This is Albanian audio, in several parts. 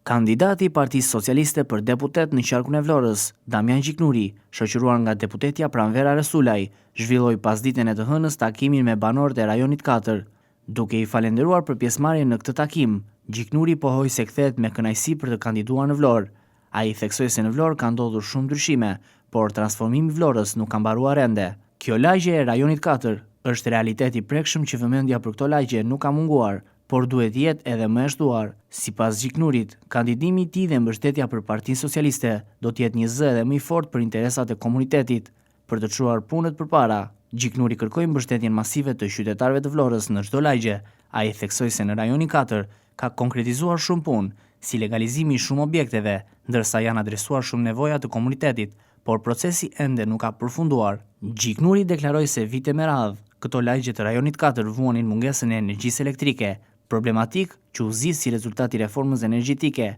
Kandidati i Partisë Socialiste për deputet në qarkun e Vlorës, Damian Gjiknuri, shoqëruar nga deputetja Pranvera Resulaj, zhvilloi pasditën e të hënës takimin me banorët e rajonit 4. Duke i falenderuar për pjesëmarrjen në këtë takim, Gjiknuri pohoi se kthehet me kënaqësi për të kandiduar në Vlorë. Ai theksoi se në Vlorë ka ndodhur shumë ndryshime, por transformimi i Vlorës nuk ka mbaruar ende. Kjo lagje e rajonit 4 është realitet i prekshëm që vëmendja për këto lagje nuk ka munguar, por duhet jetë edhe më e shtuar. Sipas Gjiknurit, kandidimi i tij dhe mbështetja për Partinë Socialiste do të jetë një zë edhe më i fortë për interesat e komunitetit. Për të çuar punët përpara, Gjiknuri kërkoi mbështetjen masive të qytetarëve të Vlorës në çdo lagje. Ai theksoi se në rajonin 4 ka konkretizuar shumë punë, si legalizimi i shumë objekteve, ndërsa janë adresuar shumë nevoja të komunitetit, por procesi ende nuk ka përfunduar. Gjiknuri deklaroi se vite me radhë këto lagje të rajonit 4 vuanin mungesën e energjisë elektrike, problematik që u zgjidh si rezultat i reformës energjetike,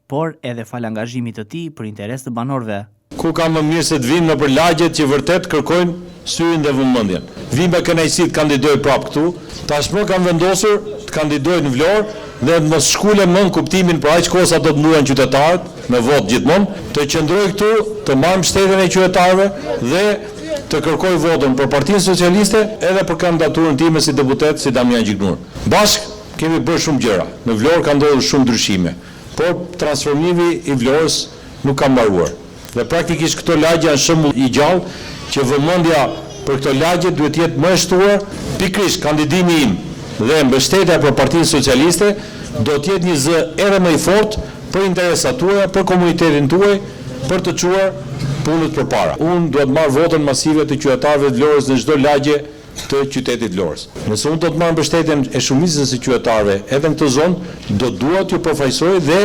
por edhe fal angazhimit të tij për interes të banorëve. Ku ka më mirë se të vinë në për lagjet që vërtet kërkojnë syrin dhe vëmendjen. Vim me kënaqësi të kandidoj prapë këtu, tashmë kanë vendosur të kandidoj në Vlorë dhe të mos shkule më në kuptimin për aq kohë sa do të mduhen qytetarët me votë gjithmonë, të qëndroj këtu, të marr mbështetjen e qytetarëve dhe të kërkoj votën për Partinë Socialiste edhe për kandidaturën time si deputet si Damian Gjiknuri. Bashkë kemi bërë shumë gjëra. Në Vlorë ka ndodhur shumë ndryshime, por transformimi i Vlorës nuk ka mbaruar. Dhe praktikisht këto lagje janë shembull i gjallë që vëmendja për këto lagje duhet të jetë më e shtuar. Pikërisht kandidimi im dhe mbështetja për Partinë Socialiste do të jetë një zë edhe më i fortë për interesat tuaja, për komunitetin tuaj, për të çuar punët përpara. Unë do të marr votën masive të qytetarëve të Vlorës në çdo lagje të qytetit Vlorës. Nëse unë do të marr mbështetjen e shumicës së qytetarëve edhe në këtë zonë, do dua t'ju përfaqësoj dhe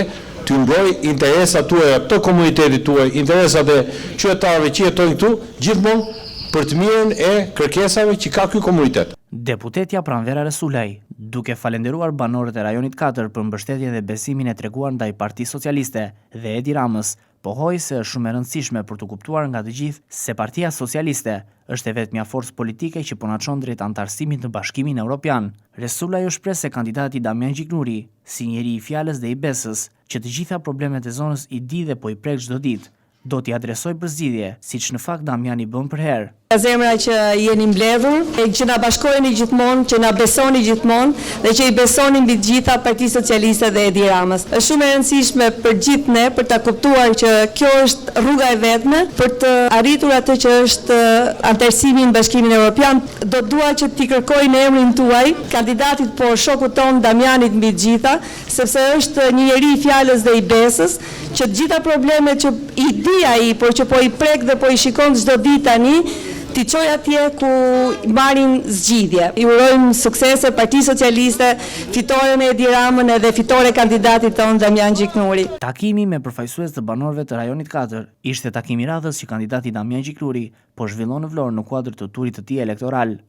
t'ju mbroj interesat tuaja të komunitetit tuaj, interesat e qytetarëve që jetojnë këtu, gjithmonë për të mirën e kërkesave që ka ky komunitet. Deputetja Pranvera Resulaj, duke falenderuar banorët e rajonit 4 për mbështetjen dhe besimin e treguar ndaj Partisë Socialiste dhe Edi Ramës, pohoi se është shumë e rëndësishme për të kuptuar nga të gjithë se Partia Socialiste është e vetmja forcë politike që po na çon drejt antarësimit në Bashkimin Evropian. Resulaj u shpreh se kandidati Damian Gjiknuri, si njeri i fjalës dhe i besës, që të gjitha problemet e zonës i di dhe po i prek çdo ditë, do t'i adresoj për zgjidhje, siç në fakt Damian i bën për herë. Zemra që jeni mbledhur, që na bashkoheni gjithmonë, që na besoni gjithmonë dhe që i besoni mbi të gjitha Partisë Socialiste dhe Edi Ramës. Është shumë e rëndësishme për gjithë ne për ta kuptuar që kjo është rruga e vetme për të arritur atë që është antarësimi në Bashkimin Evropian. Do dua që t'i kërkoj në emrin tuaj kandidatit por shokut ton Damianit mbi të gjitha, sepse është një njeri i fjalës dhe i besës, që të gjitha problemet që i di ai, por që po i prek dhe po i shikon çdo ditë tani, t'i çoj atje ku marrin zgjidhje. I urojmë suksese Partisë Socialiste, fitoren e Edi Ramën edhe fitore kandidatit ton Damian Gjiknuri. Takimi me përfaqësues të banorëve të rajonit 4 ishte takimi i radhës që kandidati Damian Gjiknuri po zhvillon në Vlorë në kuadër të turit të tij elektoral.